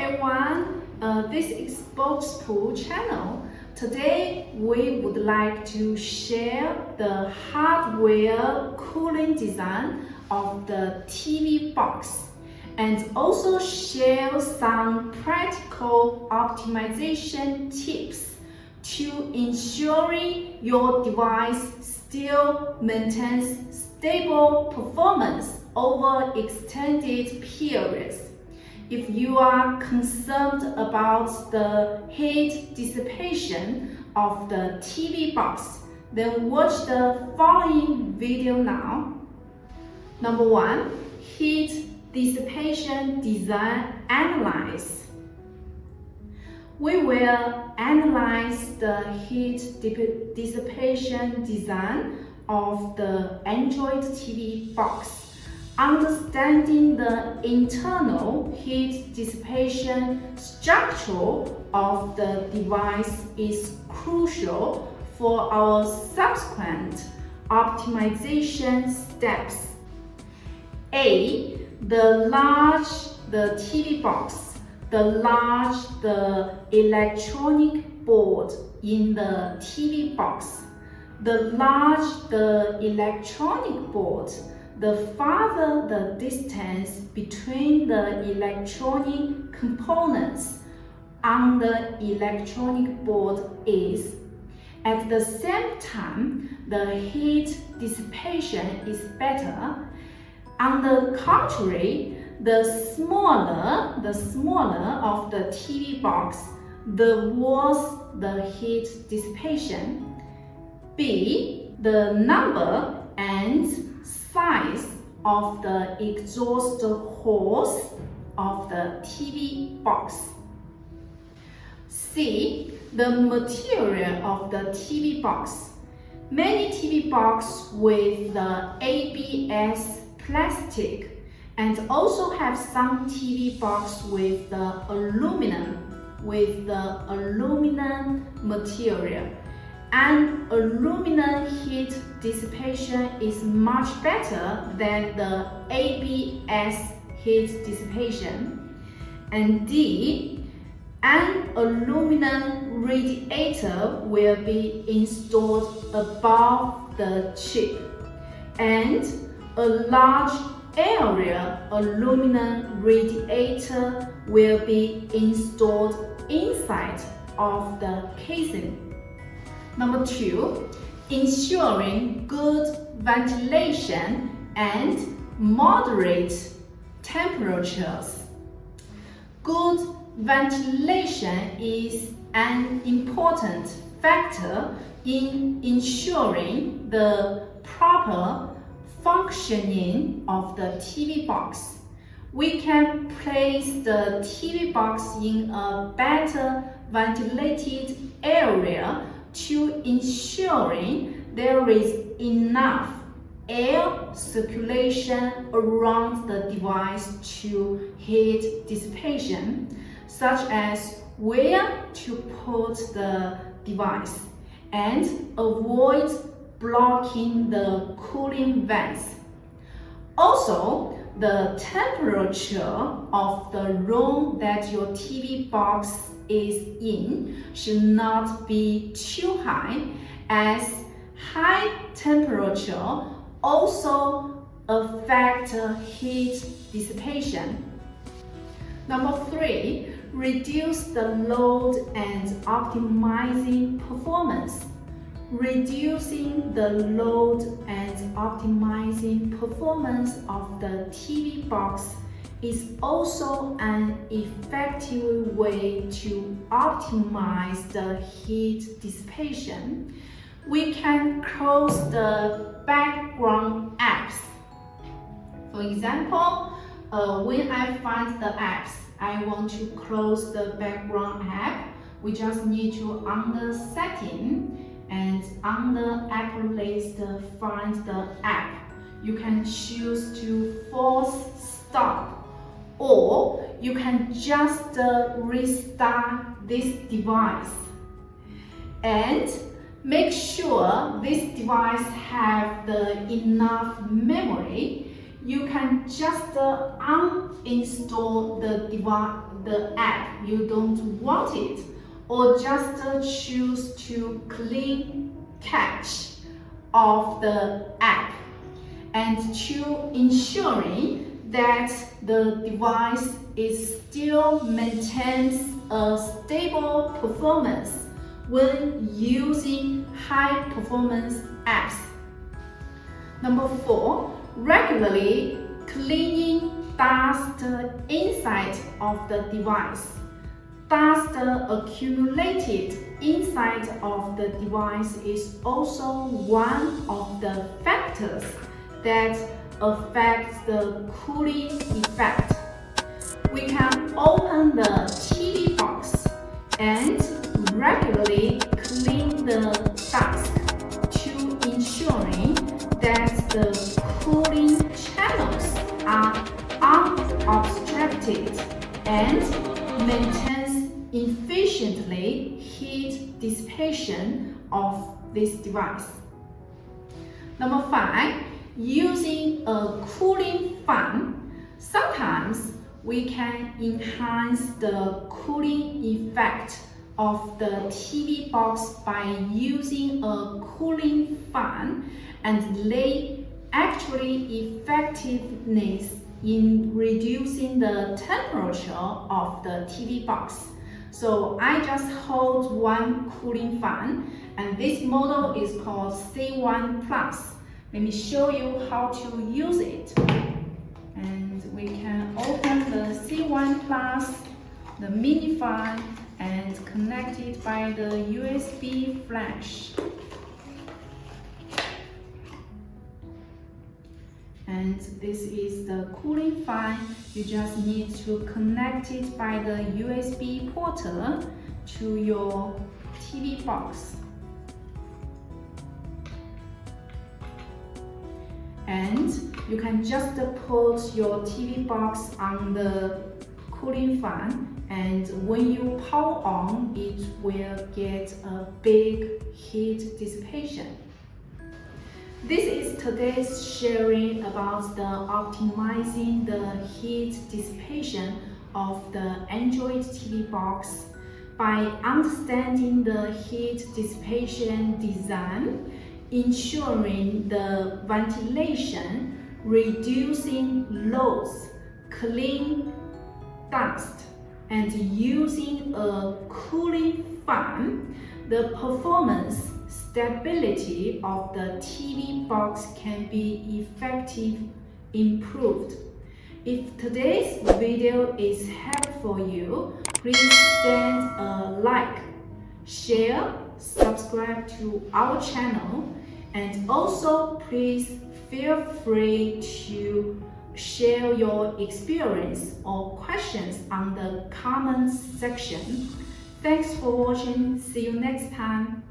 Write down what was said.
everyone, this is BOXPUT channel. Today we would like to share the hardware cooling design of the TV box and also share some practical optimization tips to ensuring your device still maintains stable performance over extended periods. If you are concerned about the heat dissipation of the TV box, then watch the following video now. Number 1. Heat dissipation design analysis. We will analyze the heat dissipation design of the Android TV box. Understanding the internal heat dissipation structure of the device is crucial for our subsequent optimization steps. A. The TV box. The electronic board in the TV box. The electronic board, the farther the distance between the electronic components on the electronic board is. At the same time, the heat dissipation is better. On the contrary, the smaller of the TV box, the worse the heat dissipation. B. The number and size of the exhaust holes of the TV box. C. The material of the TV box. Many TV boxes with the ABS plastic and also have some TV box with the aluminum material. And aluminum heat dissipation is much better than the ABS heat dissipation. And D. An aluminum radiator will be installed above the chip, and a large area aluminum radiator will be installed inside of the casing. Number 2. Ensuring good ventilation and moderate temperatures. Good ventilation is an important factor in ensuring the proper functioning of the TV box. We can place the TV box in a better ventilated area to ensuring there is enough air circulation around the device to heat dissipation, such as where to put the device, and avoid blocking the cooling vents. Also, the temperature of the room that your TV box is in should not be too high, as high temperature also affects heat dissipation. Number 3. Reduce the load and optimizing performance. Reducing the load and optimizing performance of the TV box is also an effective way to optimize the heat dissipation. We can close the background apps. For example, when I find the apps, I want to close the background app. We just need to under setting and under app list find the app. You can choose to force stop, or you can just restart this device. And make sure this device have enough memory. you can just uninstall the app you don't want it, or just choose to clean cache of the app, and to ensuring that the device still maintains a stable performance when using high performance apps. Number 4, regularly cleaning dust inside of the device. Dust accumulated inside of the device is also one of the factors that affects the cooling effect. We can open the TV box and regularly clean the dust to ensuring that the cooling channels are unobstructed and maintains efficiently heat dissipation of this device. Number 5, using a cooling fan. Sometimes we can enhance the cooling effect of the TV box by using a cooling fan, and they actually effectiveness in reducing the temperature of the TV box. So I just hold one cooling fan, and this model is called C1 Plus. Let me show you how to use it. And we can open the C1 Plus, the mini fan, and connect it by the USB flash. And this is the cooling fan. You just need to connect it by the USB porter to your TV box. And you can just put your TV box on the cooling fan, and when you power on, it will get a big heat dissipation. This is today's sharing about the optimizing the heat dissipation of the Android TV box by understanding the heat dissipation design, ensuring the ventilation, reducing loads, clean dust, and using a cooling fan. The performance stability of the TV box can be effectively improved. If today's video is helpful for you, please send a like, share, subscribe to our channel, and also please feel free to share your experience or questions on the comments section. Thanks for watching. See you next time.